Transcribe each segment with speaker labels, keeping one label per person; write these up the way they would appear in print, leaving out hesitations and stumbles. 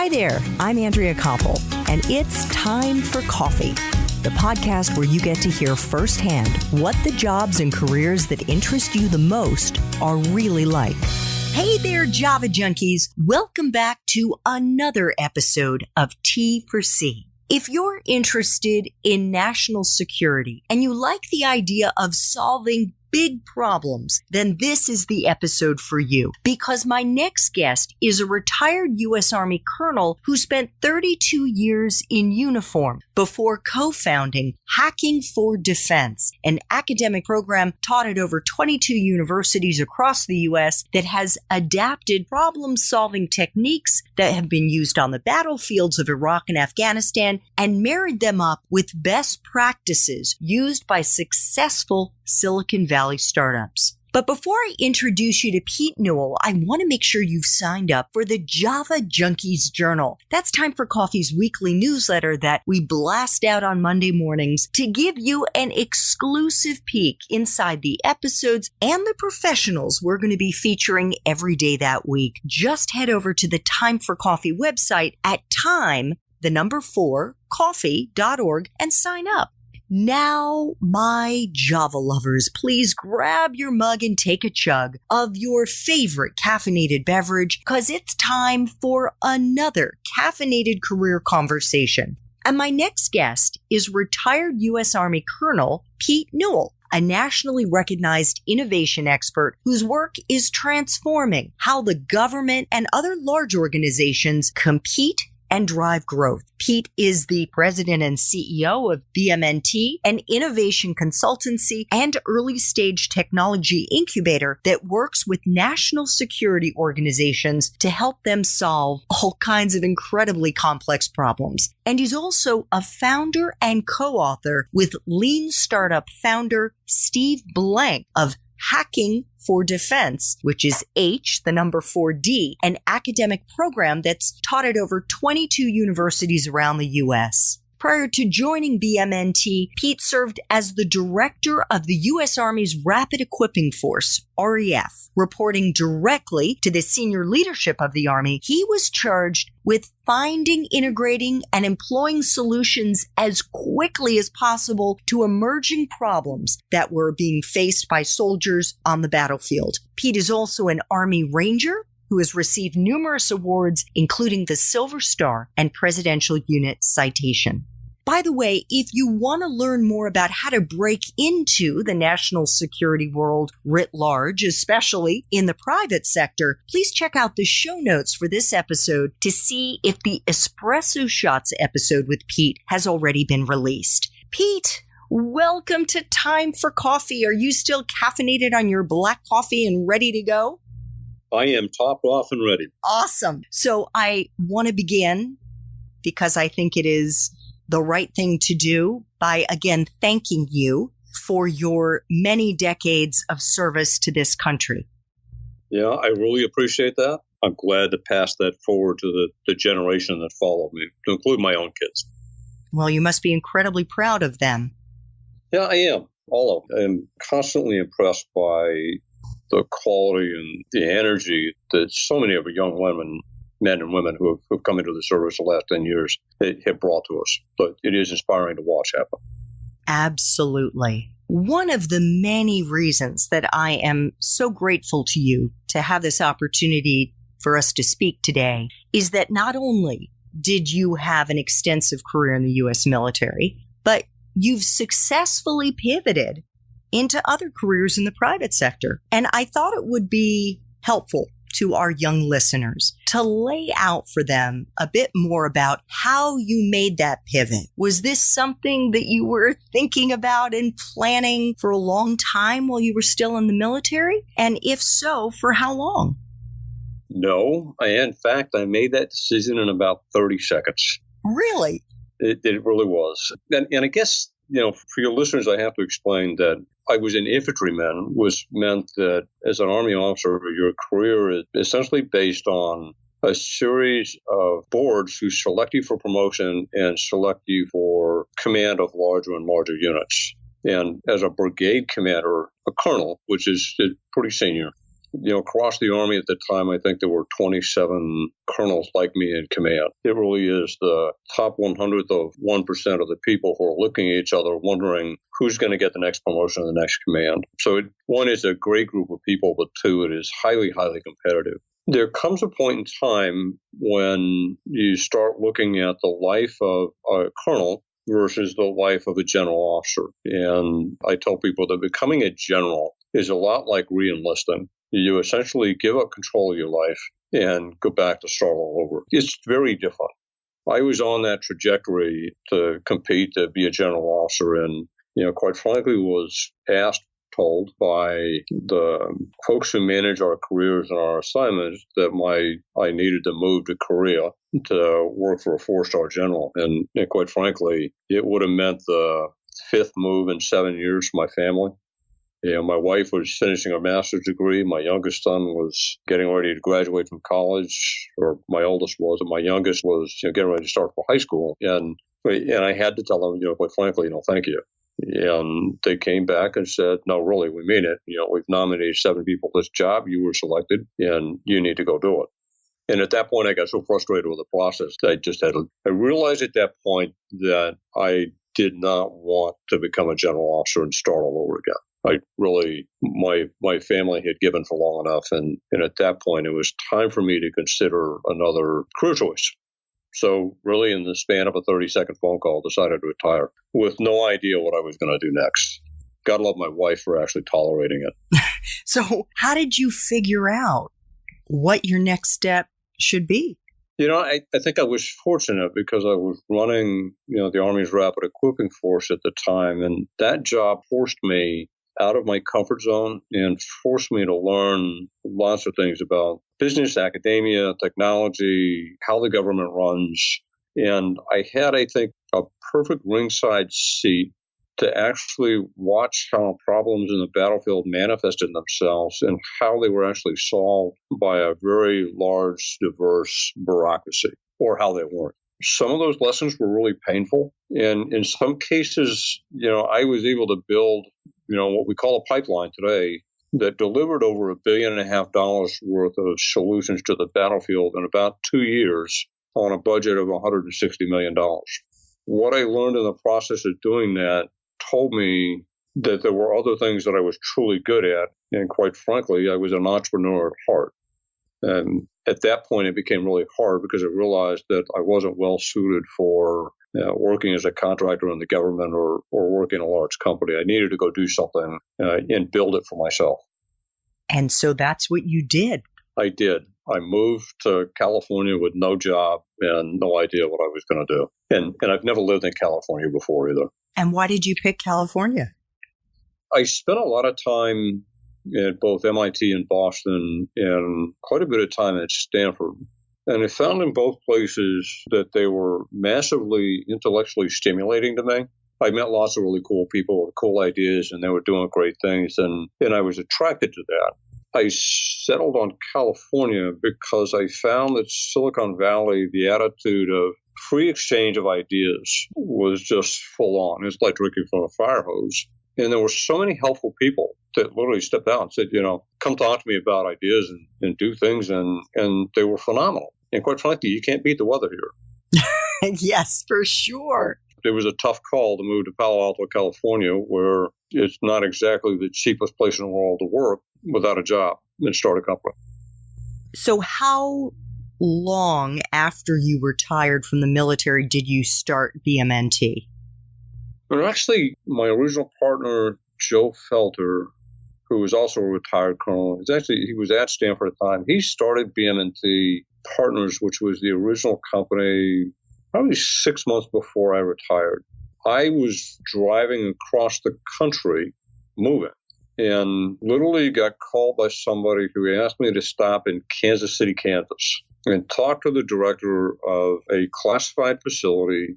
Speaker 1: Hi there, I'm Andrea Koppel, and it's time for coffee, the podcast where you get to hear firsthand what the jobs and careers that interest you the most are really like. Hey there, Java junkies. Welcome back to another episode of T for C. If you're interested in national security and you like the idea of solving big problems, then this is the episode for you, because my next guest is a retired U.S. Army colonel who spent 32 years in uniform before co-founding Hacking for Defense, an academic program taught at over 22 universities across the U.S. that has adapted problem-solving techniques that have been used on the battlefields of Iraq and Afghanistan and married them up with best practices used by successful Silicon Valley startups. But before I introduce you to Pete Newell, I want to make sure you've signed up for the Java Junkies Journal. That's Time for Coffee's weekly newsletter that we blast out on Monday mornings to give you an exclusive peek inside the episodes and the professionals we're going to be featuring every day that week. Just head over to the Time for Coffee website at time4coffee.org and sign up. Now, my Java lovers, please grab your mug and take a chug of your favorite caffeinated beverage, because it's time for another caffeinated career conversation. And my next guest is retired U.S. Army Colonel Pete Newell, a nationally recognized innovation expert whose work is transforming how the government and other large organizations compete and drive growth. Pete is the president and CEO of BMNT, an innovation consultancy and early-stage technology incubator that works with national security organizations to help them solve all kinds of incredibly complex problems. And he's also a founder and co-author with lean startup founder Steve Blank of Hacking for Defense, which is H4D, an academic program that's taught at over 22 universities around the U.S. Prior to joining BMNT, Pete served as the director of the U.S. Army's Rapid Equipping Force, REF. Reporting directly to the senior leadership of the Army, he was charged with finding, integrating, and employing solutions as quickly as possible to emerging problems that were being faced by soldiers on the battlefield. Pete is also an Army Ranger who has received numerous awards, including the Silver Star and Presidential Unit Citation. By the way, if you want to learn more about how to break into the national security world writ large, especially in the private sector, please check out the show notes for this episode to see if the Espresso Shots episode with Pete has already been released. Pete, welcome to Time for Coffee. Are you still caffeinated on your black coffee and ready to go?
Speaker 2: I am topped off and ready.
Speaker 1: Awesome. So I want to begin, because I think it is the right thing to do, by again thanking you for your many decades of service to this country.
Speaker 2: Yeah, I really appreciate that. I'm glad to pass that forward to the generation that followed me, to include my own kids.
Speaker 1: Well, you must be incredibly proud of them.
Speaker 2: Yeah, I am. All of them. I'm constantly impressed by the quality and the energy that so many of our young women, men and women who have come into the service the last 10 years have brought to us. But it is inspiring to watch happen.
Speaker 1: Absolutely. One of the many reasons that I am so grateful to you to have this opportunity for us to speak today is that not only did you have an extensive career in the U.S. military, but you've successfully pivoted into other careers in the private sector. And I thought it would be helpful to our young listeners to lay out for them a bit more about how you made that pivot. Was this something that you were thinking about and planning for a long time while you were still in the military? And if so, for how long?
Speaker 2: No. In fact, I made that decision in about 30 seconds.
Speaker 1: Really?
Speaker 2: It really was. And I guess, for your listeners, I have to explain that I was an infantryman, which meant that as an Army officer, your career is essentially based on a series of boards who select you for promotion and select you for command of larger and larger units. And as a brigade commander, a colonel, which is pretty senior, across the Army at the time, I think there were 27 colonels like me in command. It really is the top 100th of 1% of the people who are looking at each other wondering who's going to get the next promotion or the next command. So one is a great group of people, but two, it is highly, highly competitive. There comes a point in time when you start looking at the life of a colonel versus the life of a general officer. And I tell people that becoming a general is a lot like re-enlisting. You essentially give up control of your life and go back to start all over. It's very different. I was on that trajectory to compete to be a general officer and, quite frankly, was told by the folks who manage our careers and our assignments that I needed to move to Korea to work for a 4-star general. And quite frankly, it would have meant the 5th move in 7 years for my family. My wife was finishing her master's degree. My youngest son was getting ready to graduate from college, or my oldest was, and my youngest was getting ready to start for high school. And I had to tell them, quite frankly, thank you. And they came back and said, no, really, we mean it. We've nominated 7 people for this job. You were selected, and you need to go do it. And at that point, I got so frustrated with the process that I realized at that point that I did not want to become a general officer and start all over again. My family had given for long enough. And at that point, it was time for me to consider another career choice. So really, in the span of a 30-second phone call, decided to retire with no idea what I was going to do next. God love my wife for actually tolerating it.
Speaker 1: So how did you figure out what your next step should be?
Speaker 2: I think I was fortunate because I was running, the Army's Rapid Equipping Force at the time. And that job forced me out of my comfort zone and forced me to learn lots of things about business, academia, technology, how the government runs. And I had, I think, a perfect ringside seat to actually watch how problems in the battlefield manifested themselves and how they were actually solved by a very large, diverse bureaucracy, or how they weren't. Some of those lessons were really painful. And in some cases, I was able to build, what we call a pipeline today that delivered over $1.5 billion worth of solutions to the battlefield in about 2 years on a budget of $160 million. What I learned in the process of doing that told me that there were other things that I was truly good at. And quite frankly, I was an entrepreneur at heart. And at that point, it became really hard because I realized that I wasn't well suited for working as a contractor in the government or working in a large company. I needed to go do something and build it for myself.
Speaker 1: And so that's what you did.
Speaker 2: I did. I moved to California with no job and no idea what I was going to do. And I've never lived in California before either.
Speaker 1: And why did you pick California?
Speaker 2: I spent a lot of time at both MIT and Boston and quite a bit of time at Stanford. And I found in both places that they were massively intellectually stimulating to me. I met lots of really cool people with cool ideas, and they were doing great things. And I was attracted to that. I settled on California because I found that Silicon Valley, the attitude of free exchange of ideas was just full on. It's like drinking from a fire hose. And there were so many helpful people that literally stepped out and said, come talk to me about ideas and do things. And they were phenomenal. And quite frankly, you can't beat the weather here.
Speaker 1: Yes, for sure.
Speaker 2: It was a tough call to move to Palo Alto, California, where it's not exactly the cheapest place in the world to work without a job and start a company.
Speaker 1: So how long after you retired from the military did you start BMNT?
Speaker 2: Well, actually, my original partner, Joe Felter, who was also a retired colonel, he was at Stanford at the time. He started BMNT Partners, which was the original company, probably 6 months before I retired. I was driving across the country, moving, and literally got called by somebody who asked me to stop in Kansas City, Kansas, and talk to the director of a classified facility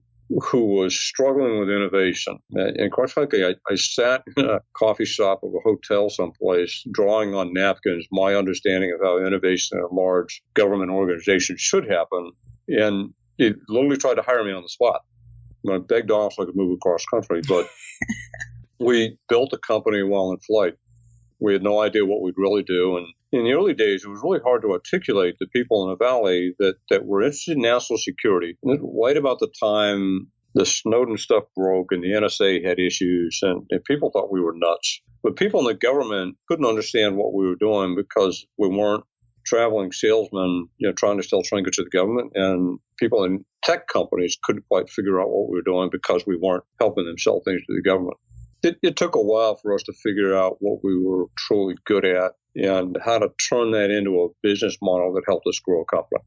Speaker 2: who was struggling with innovation. And quite frankly, I sat in a coffee shop of a hotel someplace, drawing on napkins my understanding of how innovation in a large government organization should happen. And it literally tried to hire me on the spot. I begged off so I could move across country, but we built a company while in flight. We had no idea what we'd really do. And In the early days, it was really hard to articulate to people in the Valley that were interested in national security. And right about the time the Snowden stuff broke and the NSA had issues, and people thought we were nuts. But people in the government couldn't understand what we were doing because we weren't traveling salesmen, trying to sell trinkets to the government, and people in tech companies couldn't quite figure out what we were doing because we weren't helping them sell things to the government. It took a while for us to figure out what we were truly good at and how to turn that into a business model that helped us grow a company.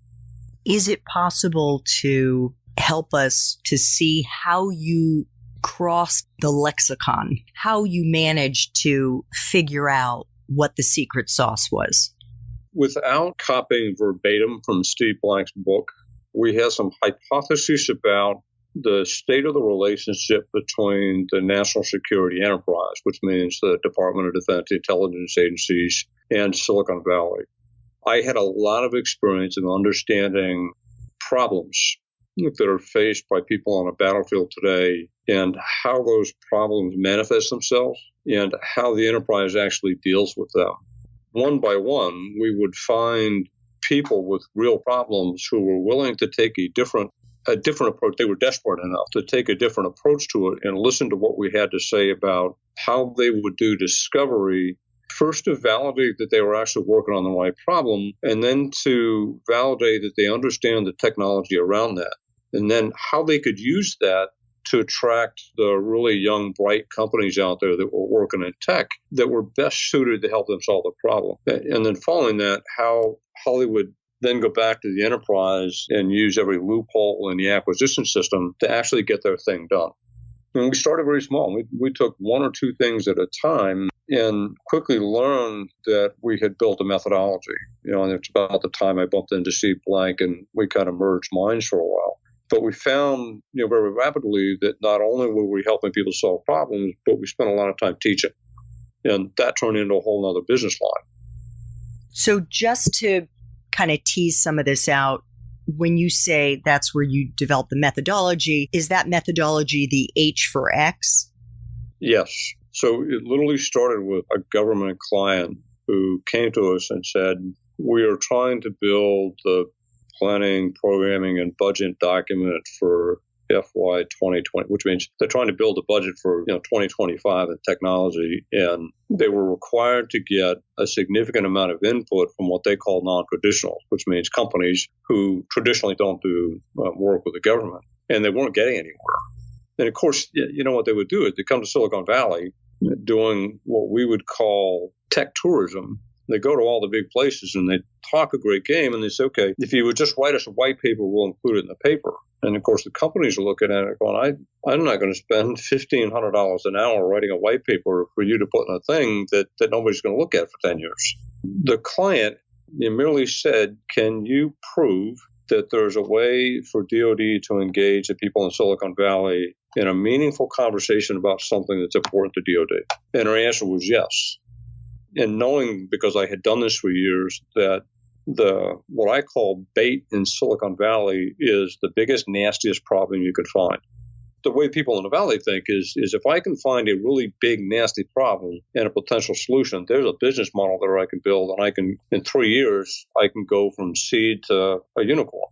Speaker 1: Is it possible to help us to see how you crossed the lexicon, how you managed to figure out what the secret sauce was?
Speaker 2: Without copying verbatim from Steve Blank's book, we had some hypotheses about the state of the relationship between the national security enterprise, which means the Department of Defense, the intelligence agencies, and Silicon Valley. I had a lot of experience in understanding problems that are faced by people on a battlefield today and how those problems manifest themselves and how the enterprise actually deals with them. One by one, we would find people with real problems who were willing to take a different approach. They were desperate enough to take a different approach to it and listen to what we had to say about how they would do discovery, first to validate that they were actually working on the right problem, and then to validate that they understand the technology around that, and then how they could use that to attract the really young, bright companies out there that were working in tech that were best suited to help them solve the problem. And then following that, how Hollywood then go back to the enterprise and use every loophole in the acquisition system to actually get their thing done. And we started very small. We took one or two things at a time and quickly learned that we had built a methodology. And it's about the time I bumped into Steve Blank and we kind of merged minds for a while. But we found, very rapidly that not only were we helping people solve problems, but we spent a lot of time teaching. And that turned into a whole other business line.
Speaker 1: So just to kind of tease some of this out, when you say that's where you develop the methodology, is that methodology the H for X?
Speaker 2: Yes. So it literally started with a government client who came to us and said, we are trying to build the planning, programming, and budget document for FY 2020, which means they're trying to build a budget for 2025 in technology, and they were required to get a significant amount of input from what they call non-traditional, which means companies who traditionally don't do work with the government, and they weren't getting anywhere. And of course, what they would do is they come to Silicon Valley doing what we would call tech tourism. They go to all the big places and they talk a great game and they say, okay, if you would just write us a white paper, we'll include it in the paper. And of course, the companies are looking at it going, I'm not going to spend $1,500 an hour writing a white paper for you to put in a thing that nobody's going to look at for 10 years. The client merely said, can you prove that there's a way for DoD to engage the people in Silicon Valley in a meaningful conversation about something that's important to DoD? And our answer was yes. And knowing, because I had done this for years, that what I call bait in Silicon Valley is the biggest, nastiest problem you could find. The way people in the Valley think is if I can find a really big, nasty problem and a potential solution, there's a business model there I can build, and I can, in 3 years, I can go from seed to a unicorn.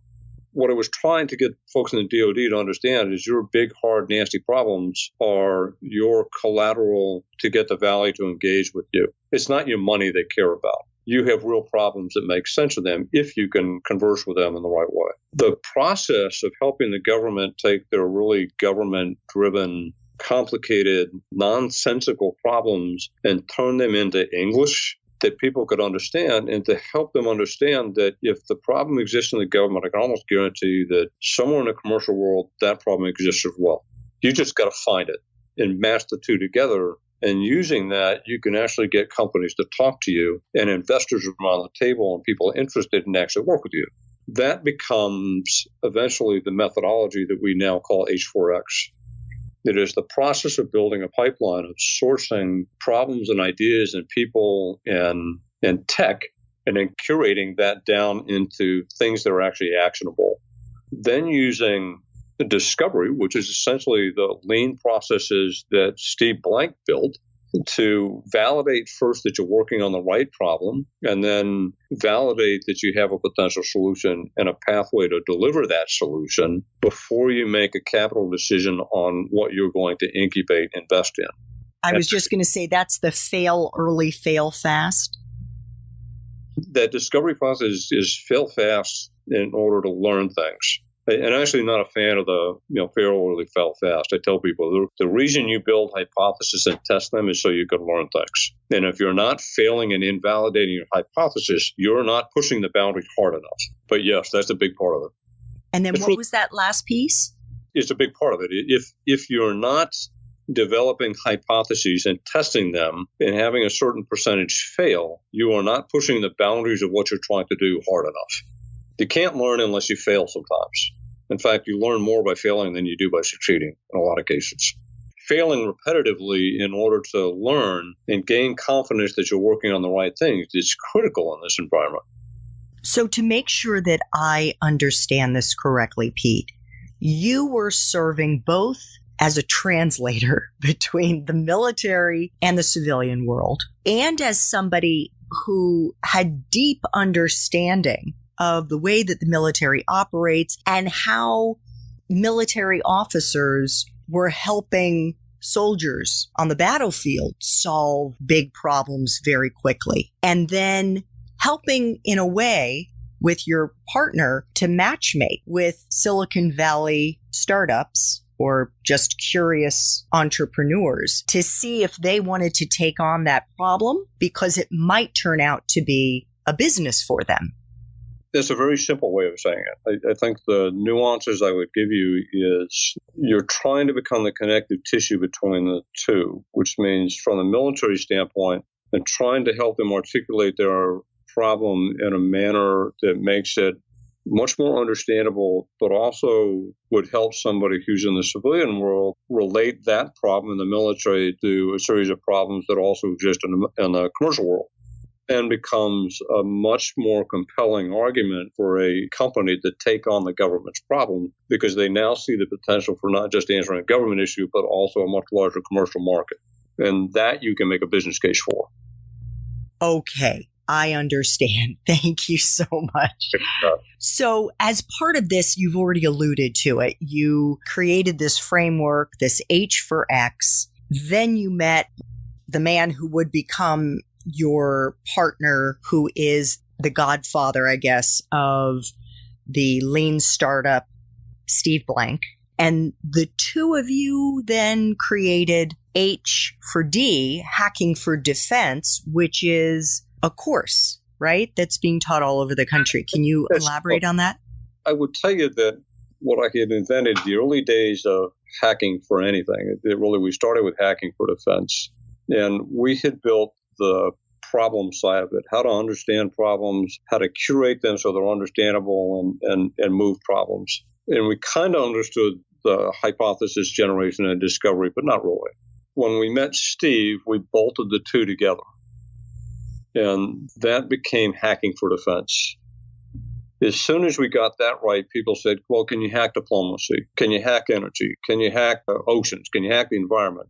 Speaker 2: What I was trying to get folks in the DoD to understand is your big, hard, nasty problems are your collateral to get the Valley to engage with you. It's not your money they care about. You have real problems that make sense to them if you can converse with them in the right way. The process of helping the government take their really government-driven, complicated, nonsensical problems and turn them into English that people could understand, and to help them understand that if the problem exists in the government, I can almost guarantee that somewhere in the commercial world, that problem exists as well. You just got to find it and match the two together. And using that, you can actually get companies to talk to you and investors around the table and people interested in actually work with you. That becomes eventually the methodology that we now call H4X. It is the process of building a pipeline of sourcing problems and ideas and people and tech, and then curating that down into things that are actually actionable. Then using the discovery, which is essentially the lean processes that Steve Blank built, to validate first that you're working on the right problem, and then validate that you have a potential solution and a pathway to deliver that solution before you make a capital decision on what you're going to incubate, invest in.
Speaker 1: I was just going to say that's the fail early, fail fast.
Speaker 2: That discovery process is fail fast in order to learn things. And I'm actually not a fan of the, fail early, fail fast. I tell people the reason you build hypotheses and test them is so you can learn things. And if you're not failing and invalidating your hypothesis, you're not pushing the boundary hard enough. But yes, that's a big part of it.
Speaker 1: And then what was that last piece?
Speaker 2: It's a big part of it. If you're not developing hypotheses and testing them and having a certain percentage fail, you are not pushing the boundaries of what you're trying to do hard enough. You can't learn unless you fail sometimes. In fact, you learn more by failing than you do by succeeding in a lot of cases. Failing repetitively in order to learn and gain confidence that you're working on the right things is critical in this environment.
Speaker 1: So to make sure that I understand this correctly, Pete, you were serving both as a translator between the military and the civilian world, and as somebody who had deep understanding of the way that the military operates and how military officers were helping soldiers on the battlefield solve big problems very quickly. And then helping in a way with your partner to matchmake with Silicon Valley startups or just curious entrepreneurs to see if they wanted to take on that problem because it might turn out to be a business for them.
Speaker 2: That's a very simple way of saying it. I think the nuances I would give you is you're trying to become the connective tissue between the two, which means from the military standpoint, and trying to help them articulate their problem in a manner that makes it much more understandable, but also would help somebody who's in the civilian world relate that problem in the military to a series of problems that also exist in the commercial world. And becomes a much more compelling argument for a company to take on the government's problem because they now see the potential for not just answering a government issue, but also a much larger commercial market. And that you can make a business case for.
Speaker 1: Okay, I understand. Thank you so much. So as part of this, you've already alluded to it. You created this framework, this H for X. Then you met the man who would become your partner, who is the godfather, I guess, of the lean startup, Steve Blank. And the two of you then created H for D, Hacking for Defense, which is a course, right? That's being taught all over the country. Can you elaborate on that?
Speaker 2: I would tell you that what I had invented the early days of hacking for anything, we started with Hacking for Defense. And we had built the problem side of it, how to understand problems, how to curate them so they're understandable and move problems. And we kind of understood the hypothesis generation and discovery, but not really. When we met Steve, we bolted the two together. And that became Hacking for Defense. As soon as we got that right, people said, well, can you hack diplomacy? Can you hack energy? Can you hack oceans? Can you hack the environment?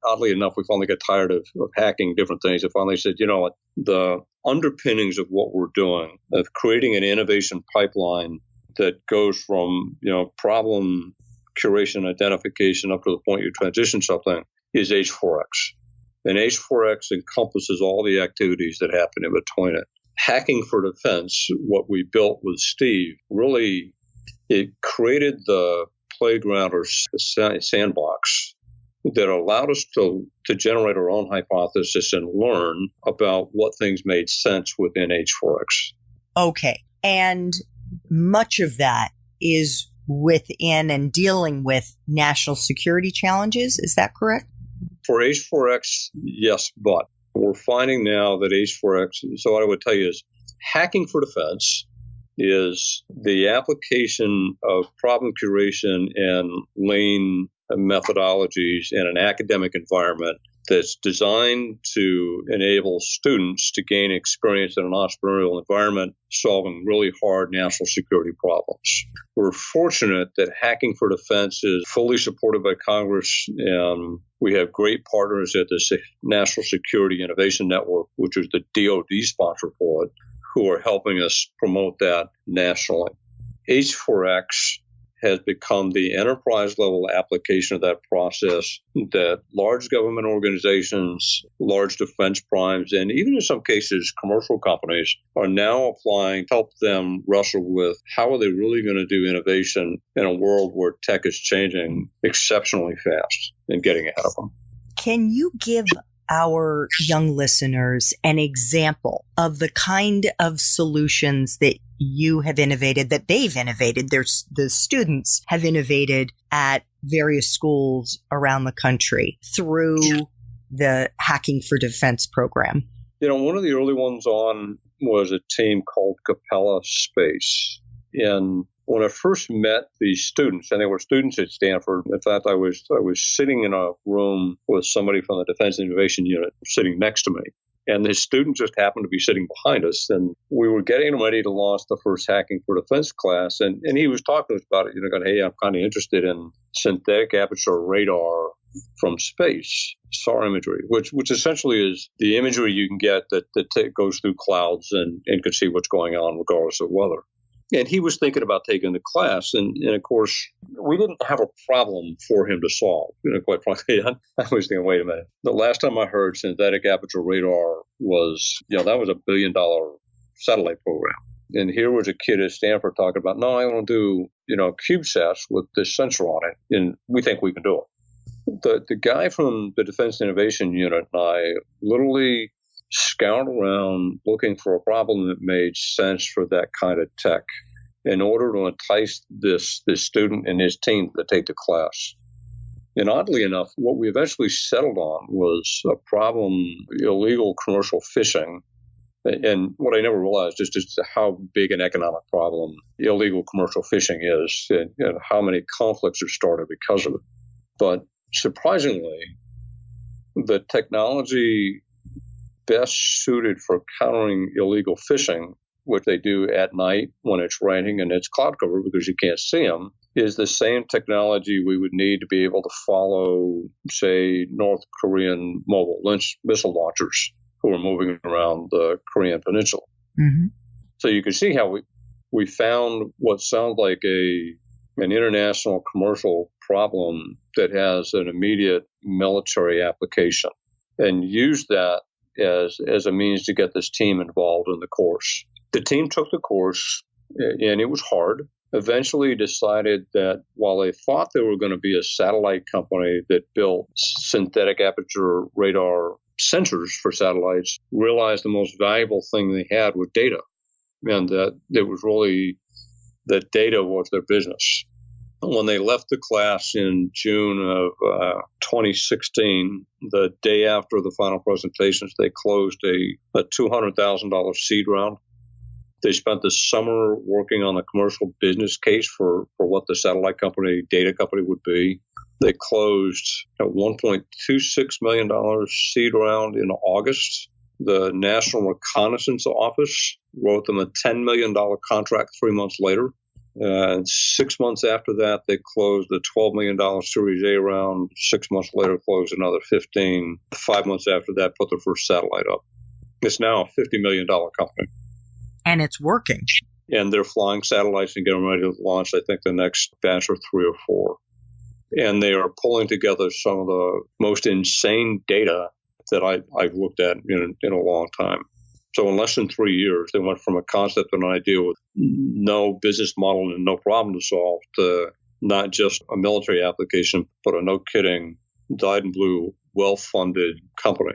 Speaker 2: Oddly enough, we finally got tired of hacking different things. And finally said, you know what, the underpinnings of what we're doing, of creating an innovation pipeline that goes from, problem curation, identification up to the point you transition something is H4X. And H4X encompasses all the activities that happen in between it. Hacking for Defense, what we built with Steve, really, it created the playground or sandbox that allowed us to generate our own hypothesis and learn about what things made sense within H4X.
Speaker 1: Okay. And much of that is within and dealing with national security challenges. Is that correct?
Speaker 2: For H4X, yes, but we're finding now that H4X, so what I would tell you is Hacking for Defense is the application of problem curation and lean methodologies in an academic environment that's designed to enable students to gain experience in an entrepreneurial environment solving really hard national security problems. We're fortunate that Hacking for Defense is fully supported by Congress, and we have great partners at the National Security Innovation Network, which is the DoD sponsor for it, who are helping us promote that nationally. H4X has become the enterprise-level application of that process that large government organizations, large defense primes, and even in some cases commercial companies are now applying to help them wrestle with how are they really going to do innovation in a world where tech is changing exceptionally fast and getting ahead of them.
Speaker 1: Can you give our young listeners an example of the kind of solutions that you have innovated, that they've innovated, the students have innovated at various schools around the country through the Hacking for Defense program?
Speaker 2: One of the early ones on was a team called Capella Space. And when I first met these students, and they were students at Stanford, in fact, I was sitting in a room with somebody from the Defense Innovation Unit sitting next to me. And this student just happened to be sitting behind us. And we were getting ready to launch the first Hacking for Defense class. And he was talking to us about it, going, hey, I'm kind of interested in synthetic aperture radar from space, SAR imagery, which essentially is the imagery you can get that goes through clouds and can see what's going on regardless of weather. And he was thinking about taking the class. And of course, we didn't have a problem for him to solve. Quite frankly, I was thinking, wait a minute. The last time I heard synthetic aperture radar was, that was $1 billion satellite program. And here was a kid at Stanford talking about, no, I want to do, CubeSats with this sensor on it. And we think we can do it. The guy from the Defense Innovation Unit and I literally scoured around looking for a problem that made sense for that kind of tech in order to entice this student and his team to take the class. And oddly enough, what we eventually settled on was a problem, illegal commercial fishing. And what I never realized is just how big an economic problem illegal commercial fishing is and how many conflicts are started because of it. But surprisingly, the technology best suited for countering illegal fishing, which they do at night when it's raining and it's cloud cover because you can't see them, is the same technology we would need to be able to follow, say, North Korean mobile missile launchers who are moving around the Korean Peninsula. Mm-hmm. So you can see how we found what sounds like an international commercial problem that has an immediate military application and used that as a means to get this team involved in the course. The team took the course, and it was hard. Eventually decided that while they thought they were going to be a satellite company that built synthetic aperture radar sensors for satellites, realized the most valuable thing they had was data, and that it was really that data was their business. When they left the class in June of 2016, the day after the final presentations, they closed a $200,000 seed round. They spent the summer working on the commercial business case for what the satellite company, data company would be. They closed a $1.26 million seed round in August. The National Reconnaissance Office wrote them a $10 million contract 3 months later. And 6 months after that, they closed a $12 million Series A round. 6 months later, closed another 15. 5 months after that, put their first satellite up. It's now a $50 million company.
Speaker 1: And it's working.
Speaker 2: And they're flying satellites and getting ready to launch, I think, the next batch of 3 or 4. And they are pulling together some of the most insane data that I've looked at in a long time. So in less than 3 years, they went from a concept and an idea with no business model and no problem to solve to not just a military application, but a no-kidding, dyed-in-blue, well-funded company.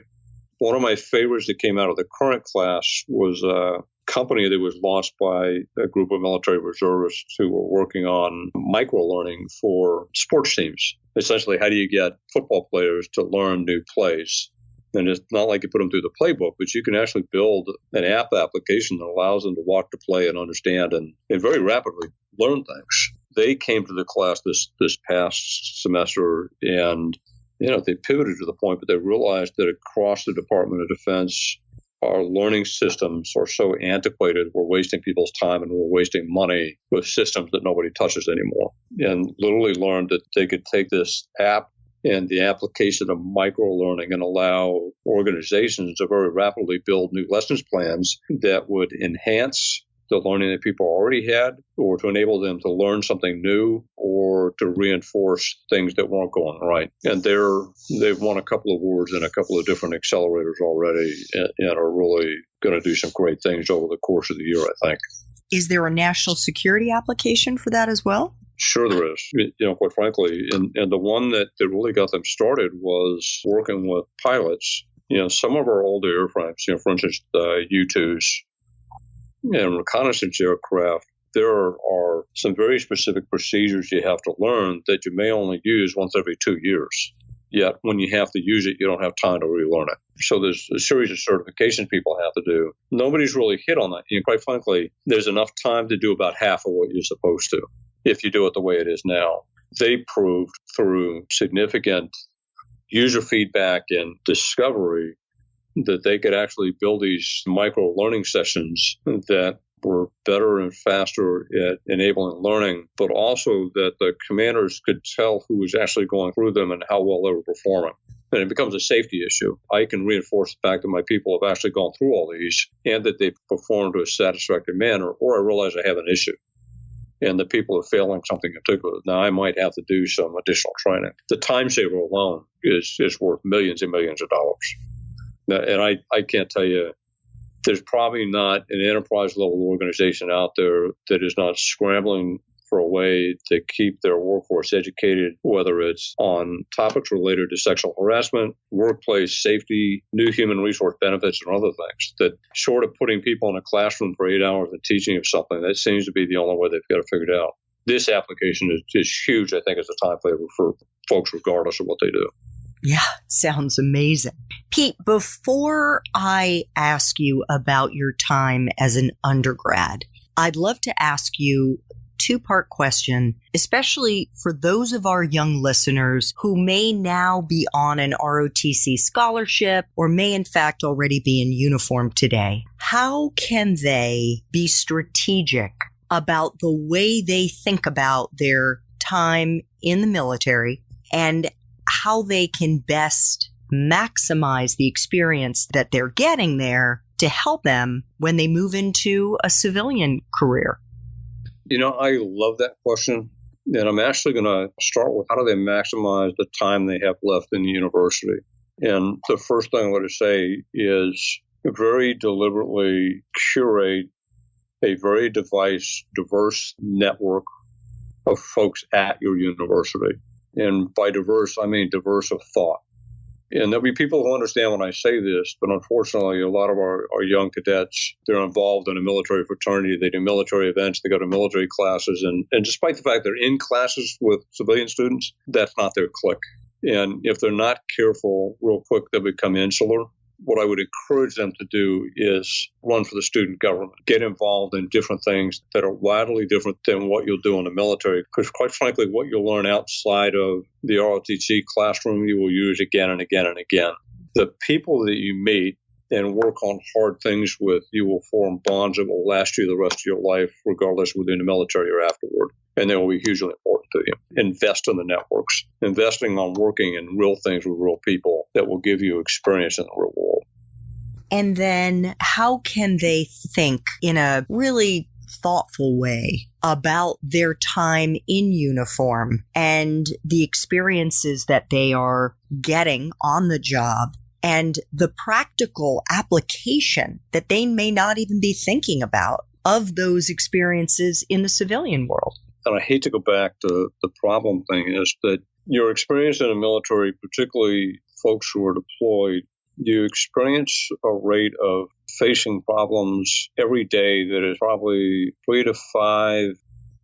Speaker 2: One of my favorites that came out of the current class was a company that was launched by a group of military reservists who were working on micro-learning for sports teams. Essentially, how do you get football players to learn new plays? And it's not like you put them through the playbook, but you can actually build an app application that allows them to watch the play and understand and very rapidly learn things. They came to the class this past semester, and They pivoted to the point, but they realized that across the Department of Defense, our learning systems are so antiquated, we're wasting people's time and we're wasting money with systems that nobody touches anymore. And literally learned that they could take this app and the application of micro-learning and allow organizations to very rapidly build new lessons plans that would enhance the learning that people already had, or to enable them to learn something new, or to reinforce things that weren't going right. And they've won a couple of awards in a couple of different accelerators already, and are really going to do some great things over the course of the year, I think.
Speaker 1: Is there a national security application for that as well?
Speaker 2: Sure there is. Quite frankly, and the one that really got them started was working with pilots. Some of our older airframes, for instance, the U-2s, and reconnaissance aircraft, there are some very specific procedures you have to learn that you may only use once every 2 years. Yet when you have to use it, you don't have time to relearn it. So there's a series of certifications people have to do. Nobody's really hit on that. Quite frankly, there's enough time to do about half of what you're supposed to if you do it the way it is now. They proved through significant user feedback and discovery that they could actually build these micro learning sessions that were better and faster at enabling learning, but also that the commanders could tell who was actually going through them and how well they were performing. And it becomes a safety issue. I can reinforce the fact that my people have actually gone through all these and that they've performed to a satisfactory manner, or I realize I have an issue and the people are failing something in particular. Now, I might have to do some additional training. The time saver alone is worth millions and millions of dollars. And I can't tell you, there's probably not an enterprise-level organization out there that is not scrambling for a way to keep their workforce educated, whether it's on topics related to sexual harassment, workplace safety, new human resource benefits, and other things. That short of putting people in a classroom for 8 hours and teaching them something, that seems to be the only way they've got to figure it out. This application is huge, I think, as a time saver for folks regardless of what they do.
Speaker 1: Yeah, sounds amazing. Pete, before I ask you about your time as an undergrad, I'd love to ask you a two-part question, especially for those of our young listeners who may now be on an ROTC scholarship or may in fact already be in uniform today. How can they be strategic about the way they think about their time in the military and how they can best maximize the experience that they're getting there to help them when they move into a civilian career?
Speaker 2: I love that question. And I'm actually going to start with how do they maximize the time they have left in the university? And the first thing I'm going to say is very deliberately curate a very diverse network of folks at your university. And by diverse, I mean diverse of thought. And there'll be people who understand when I say this, but unfortunately, a lot of our young cadets, they're involved in a military fraternity. They do military events. They go to military classes. And despite the fact they're in classes with civilian students, that's not their clique. And if they're not careful, real quick, they'll become insular. What I would encourage them to do is run for the student government, get involved in different things that are wildly different than what you'll do in the military. Because quite frankly, what you'll learn outside of the ROTC classroom, you will use again and again and again. The people that you meet and work on hard things with, you will form bonds that will last you the rest of your life, regardless within the military or afterward. And they will be hugely important to you. Invest in the networks, investing on working in real things with real people that will give you experience in the real world.
Speaker 1: And then how can they think in a really thoughtful way about their time in uniform and the experiences that they are getting on the job and the practical application that they may not even be thinking about of those experiences in the civilian world?
Speaker 2: And I hate to go back to the problem thing, is that your experience in the military, particularly folks who are deployed, you experience a rate of facing problems every day that is probably 3 to 5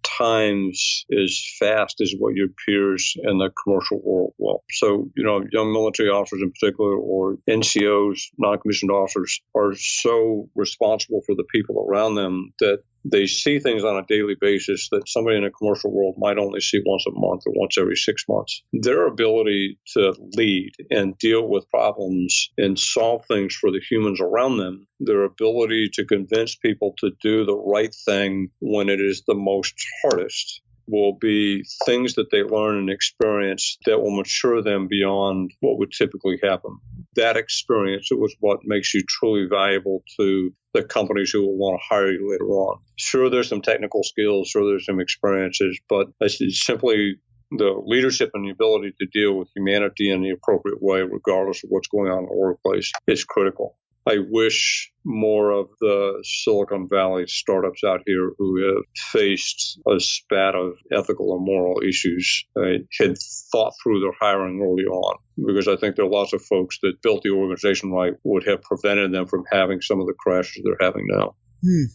Speaker 2: times as fast as what your peers in the commercial world will. So, young military officers in particular, or NCOs, non-commissioned officers, are so responsible for the people around them that They see things on a daily basis that somebody in a commercial world might only see once a month or once every 6 months. Their ability to lead and deal with problems and solve things for the humans around them, their ability to convince people to do the right thing when it is the most hardest, will be things that they learn and experience that will mature them beyond what would typically happen. That experience was what makes you truly valuable to the companies who will want to hire you later on. Sure, there's some technical skills, sure, there's some experiences, but it's simply the leadership and the ability to deal with humanity in the appropriate way, regardless of what's going on in the workplace, is critical. I wish more of the Silicon Valley startups out here who have faced a spat of ethical and moral issues had thought through their hiring early on, because I think there are lots of folks that built the organization right would have prevented them from having some of the crashes they're having now.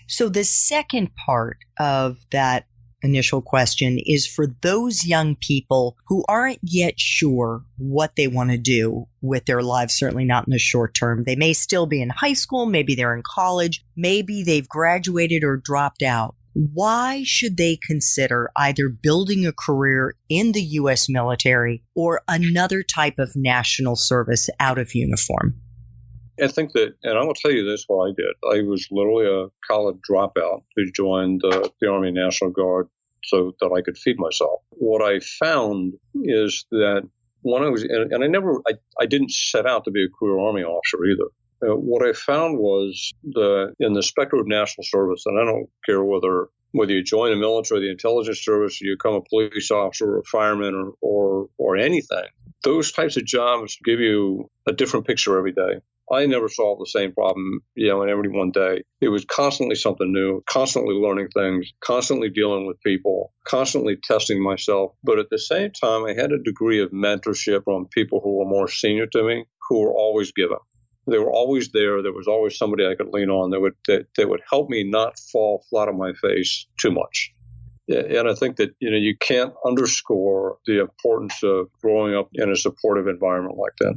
Speaker 1: So the second part of that initial question is for those young people who aren't yet sure what they want to do with their lives, certainly not in the short term. They may still be in high school, maybe they're in college, maybe they've graduated or dropped out. Why should they consider either building a career in the U.S. military or another type of national service out of uniform?
Speaker 2: I think that, and I will tell you this, what I did. I was literally a college dropout who joined the Army National Guard so that I could feed myself. What I found is that when I was, and I didn't set out to be a career Army officer either. What I found was in the spectrum of national service, and I don't care whether you join the military, the intelligence service, or you become a police officer or a fireman or anything, those types of jobs give you a different picture every day. I never solved the same problem, in every one day. It was constantly something new, constantly learning things, constantly dealing with people, constantly testing myself. But at the same time, I had a degree of mentorship from people who were more senior to me, who were always giving. They were always there. There was always somebody I could lean on that would help me not fall flat on my face too much. And I think that, you can't underscore the importance of growing up in a supportive environment like that.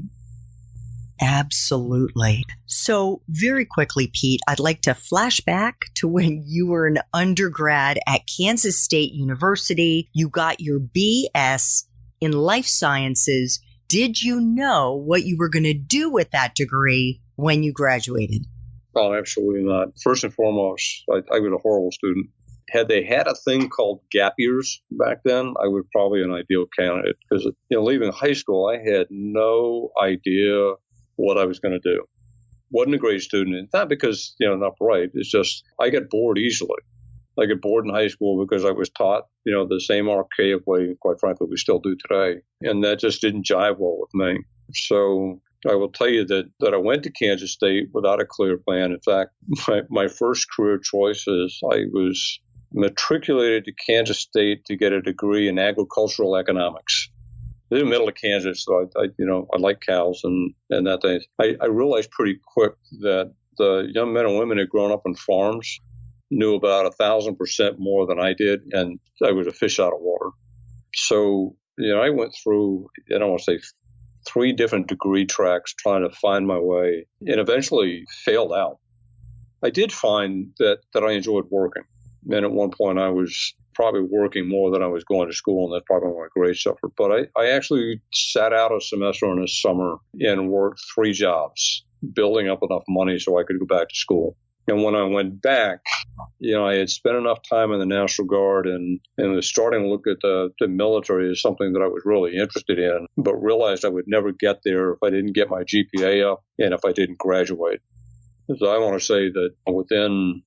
Speaker 1: Absolutely. So very quickly, Pete, I'd like to flash back to when you were an undergrad at Kansas State University. You got your BS in life sciences. Did you know what you were going to do with that degree when you graduated?
Speaker 2: Oh, absolutely not. First and foremost, I was a horrible student. Had they had a thing called gap years back then, I would probably be an ideal candidate because, leaving high school, I had no idea what I was going to do. Wasn't a great student. It's not because, not bright. It's just I got bored easily. I got bored in high school because I was taught, the same archaic way, quite frankly, we still do today. And that just didn't jive well with me. So I will tell you that I went to Kansas State without a clear plan. In fact, my first career choice is I was matriculated to Kansas State to get a degree in agricultural economics. In the middle of Kansas, so I like cows and that thing. I realized pretty quick that the young men and women who had grown up on farms knew about 1,000% more than I did, and I was a fish out of water. So, I went through, I don't want to say 3 different degree tracks trying to find my way, and eventually failed out. I did find that I enjoyed working. And at one point, I was probably working more than I was going to school, and that's probably why my grades suffered. But I actually sat out a semester in the summer and worked 3 jobs, building up enough money so I could go back to school. And when I went back, I had spent enough time in the National Guard and was starting to look at the military as something that I was really interested in, but realized I would never get there if I didn't get my GPA up and if I didn't graduate. So I want to say that within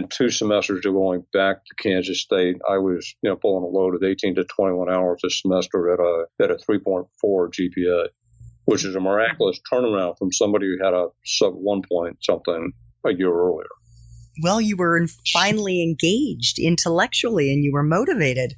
Speaker 2: 2 semesters of going back to Kansas State, I was pulling a load of 18 to 21 hours a semester at a 3.4 GPA, which is a miraculous turnaround from somebody who had a sub 1 point something a year earlier.
Speaker 1: Well, you were finally engaged intellectually and you were motivated.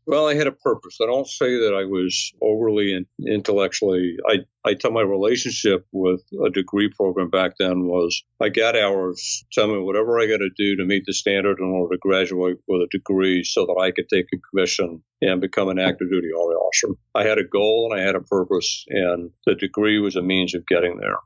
Speaker 2: Well, I had a purpose. I don't say that I was overly intellectually. I tell my relationship with a degree program back then was I got hours, tell me whatever I got to do to meet the standard in order to graduate with a degree so that I could take a commission and become an active duty Army officer. I had a goal and I had a purpose, and the degree was a means of getting there.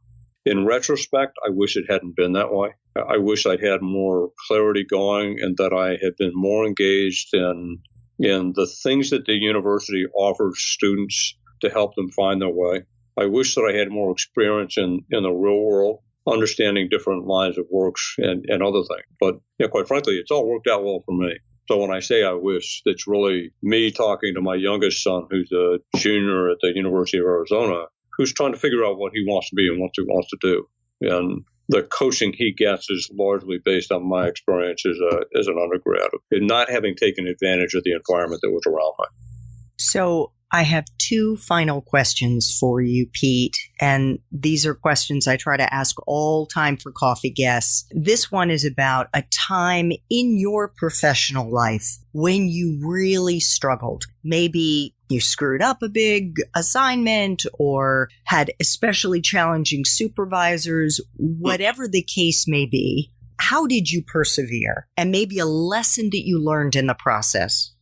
Speaker 2: In retrospect, I wish it hadn't been that way. I wish I'd had more clarity going and that I had been more engaged in the things that the university offers students to help them find their way. I wish that I had more experience in the real world, understanding different lines of works and other things. But quite frankly, it's all worked out well for me. So when I say I wish, it's really me talking to my youngest son, who's a junior at the University of Arizona, who's trying to figure out what he wants to be and what he wants to do. And the coaching he gets is largely based on my experience as an undergrad, and not having taken advantage of the environment that was around me.
Speaker 1: So I have two final questions for you, Pete. And these are questions I try to ask all Time for Coffee guests. This one is about a time in your professional life when you really struggled. Maybe you screwed up a big assignment or had especially challenging supervisors, whatever the case may be. How did you persevere? And maybe a lesson that you learned in the process.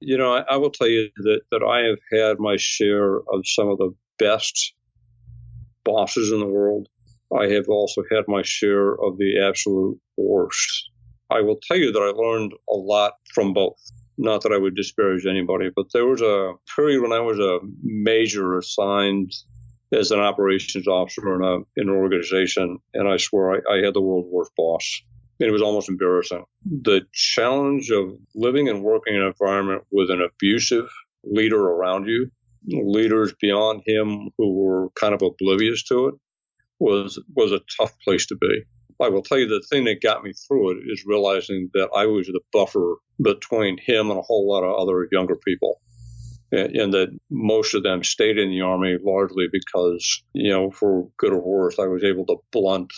Speaker 2: I will tell you that I have had my share of some of the best bosses in the world. I have also had my share of the absolute worst. I will tell you that I learned a lot from both. Not that I would disparage anybody, but there was a period when I was a major assigned as an operations officer in an organization, and I swear I had the world's worst boss. It was almost embarrassing. The challenge of living and working in an environment with an abusive leader around you, leaders beyond him who were kind of oblivious to it, was a tough place to be. I will tell you the thing that got me through it is realizing that I was the buffer between him and a whole lot of other younger people. And that most of them stayed in the Army largely because, for good or worse, I was able to blunt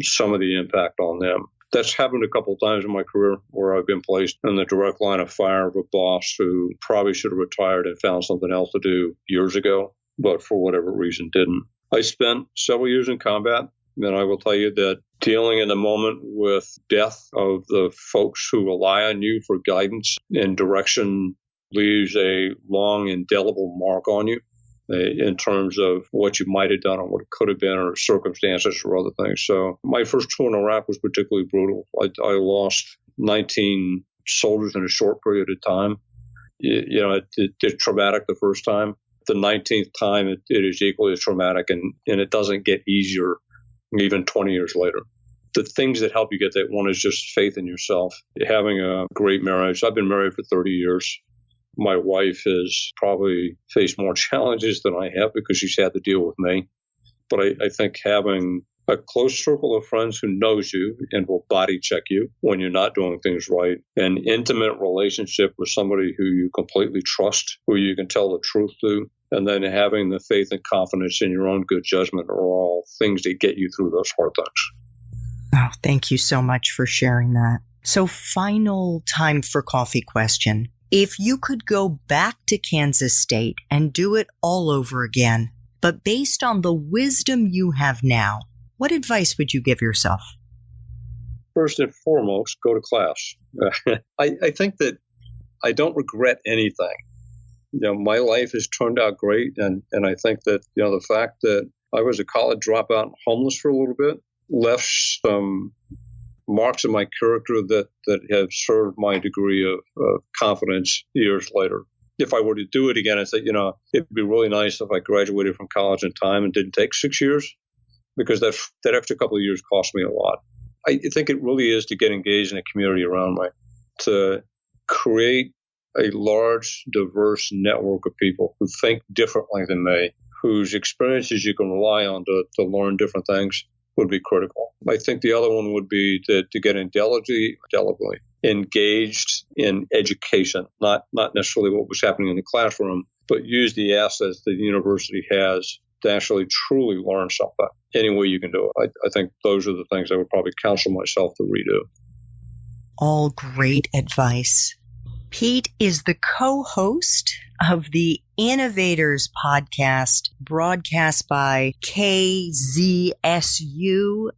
Speaker 2: some of the impact on them. That's happened a couple of times in my career where I've been placed in the direct line of fire of a boss who probably should have retired and found something else to do years ago, but for whatever reason didn't. I spent several years in combat, and I will tell you that dealing in the moment with death of the folks who rely on you for guidance and direction leaves a long, indelible mark on you in terms of what you might have done or what it could have been or circumstances or other things. So my first tour in Iraq was particularly brutal. I lost 19 soldiers in a short period of time. It's traumatic the first time. The 19th time, it is equally as traumatic, and it doesn't get easier even 20 years later. The things that help you get that, one is just faith in yourself, having a great marriage. I've been married for 30 years. My wife has probably faced more challenges than I have because she's had to deal with me. But I think having a close circle of friends who knows you and will body check you when you're not doing things right, an intimate relationship with somebody who you completely trust, who you can tell the truth to, and then having the faith and confidence in your own good judgment are all things that get you through those hard things.
Speaker 1: Oh, thank you so much for sharing that. So, final Time for Coffee question. If you could go back to Kansas State and do it all over again, but based on the wisdom you have now, what advice would you give yourself?
Speaker 2: First and foremost, go to class. I think that I don't regret anything. My life has turned out great, and I think that the fact that I was a college dropout and homeless for a little bit left some marks of my character that have served my degree of confidence years later. If I were to do it again, I'd say, it'd be really nice if I graduated from college in time and didn't take 6 years, because that extra couple of years cost me a lot. I think it really is to get engaged in a community around me, to create a large, diverse network of people who think differently than me, whose experiences you can rely on to learn different things would be critical. I think the other one would be to get indelibly engaged in education, not necessarily what was happening in the classroom, but use the assets that the university has to actually truly learn something any way you can do it. I think those are the things I would probably counsel myself to redo.
Speaker 1: All great advice. Pete is the co-host of the Innovators podcast, broadcast by KZSU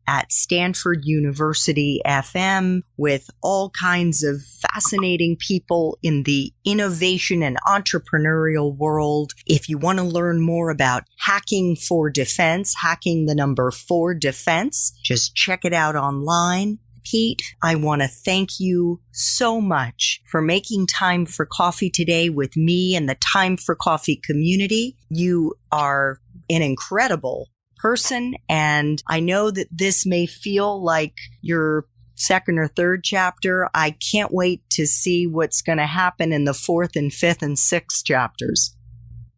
Speaker 1: at Stanford University FM, with all kinds of fascinating people in the innovation and entrepreneurial world. If you want to learn more about hacking for defense, hacking the number 4 defense, just check it out online. Pete, I want to thank you so much for making time for coffee today with me and the Time for Coffee community. You are an incredible person, and I know that this may feel like your second or third chapter. I can't wait to see what's going to happen in the 4th and 5th and 6th chapters.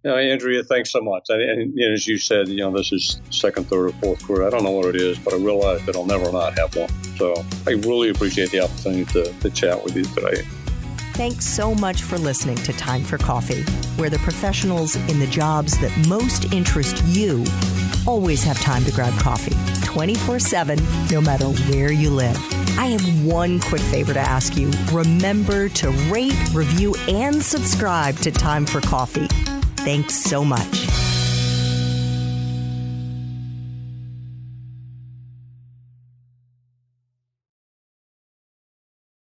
Speaker 2: Andrea, thanks so much. And as you said, this is second, third, or fourth career. I don't know what it is, but I realize that I'll never not have one. So I really appreciate the opportunity to chat with you today.
Speaker 1: Thanks so much for listening to Time for Coffee, where the professionals in the jobs that most interest you always have time to grab coffee 24/7, no matter where you live. I have one quick favor to ask you. Remember to rate, review, and subscribe to Time for Coffee. Thanks so much.